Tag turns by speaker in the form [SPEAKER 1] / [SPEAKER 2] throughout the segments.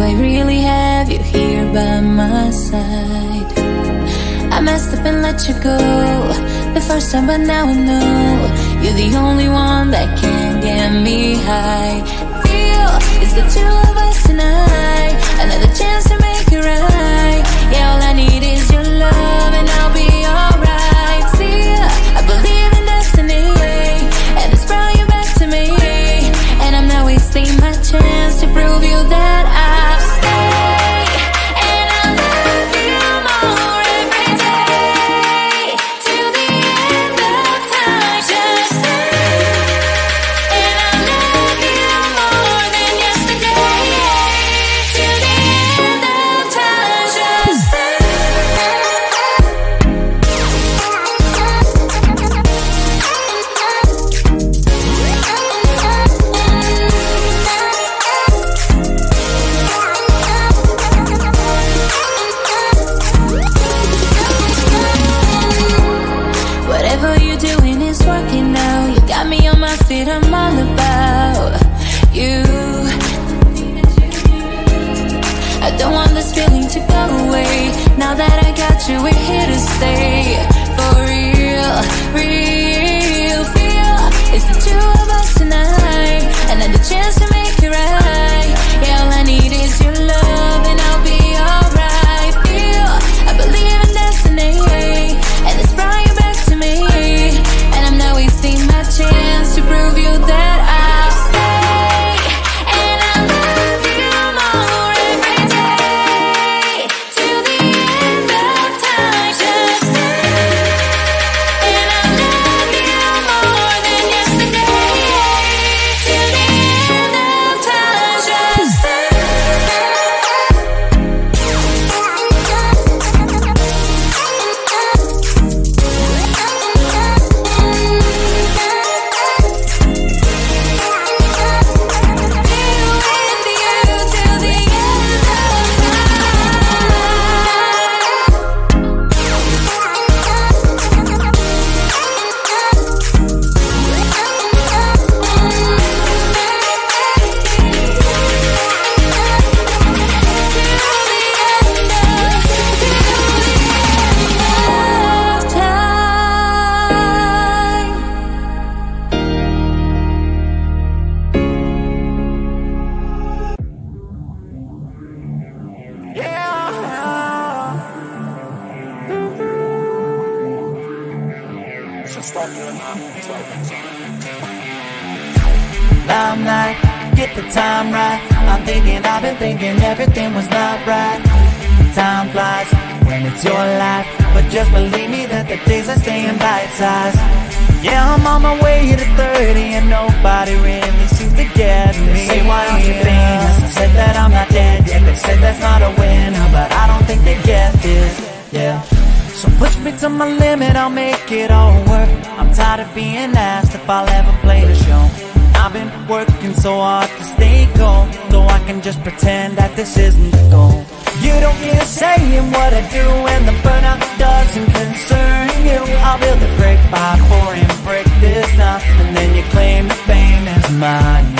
[SPEAKER 1] I really have you here by my side. I messed up and let you go the first time, but now I know you're the only one that can get me high. Feel it's the two of us tonight, another chance to make it right. Yeah, all I need is your love and I'll be alright. See, I believe in destiny, and it's brought you back to me, and I'm not wasting my chance to prove you that I'll stay. And I'll love you more every day, till the end of time. Just stay. And I'll love you more than yesterday, till the end of time. Just stay. Whatever you're doing is working now. You got me on my feet, I'm all about you. I don't want this feeling to go away. Now that I got you, we're here to stay. For real, real feel it's the two of us tonight, another chance to make it right. Yeah, all I need is your love and I'll be alright. Feel I believe in destiny, and it's brought you back to me, and I'm not wasting my chance to prove you that I'll stay. And I'll love you more every day, till the end of time. Just stay. And I'll love you more than yesterday, till the end of time. Just stay.
[SPEAKER 2] Now I'm like, get the time right. I'm thinking, I've been thinking everything was not right. Time flies when it's your life, but just believe me that the days are staying bite-sized. Yeah, I'm on my way to 30 and nobody really seems to get me. They say, why aren't you famous? I said that I'm not dead yet. They said that's not a winner, but I don't think they get this. Yeah. So push me to my limit, I'll make it all work. I'm tired of being asked if I'll ever play the show. I've been working so hard to stay cold, so I can just pretend that this isn't the goal. You don't get a say in what I do, and the burnout doesn't concern you. I'll build a brick by pouring brick this time, and then you claim the fame is mine.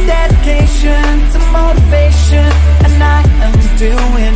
[SPEAKER 2] Dedication to motivation, and I am doing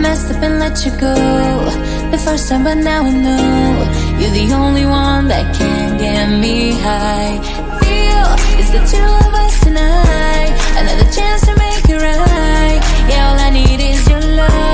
[SPEAKER 1] messed up and let you go the first time, but now I know you're the only one that can get me high. Feel it's the two of us tonight, another chance to make it right. Yeah, all I need is your love.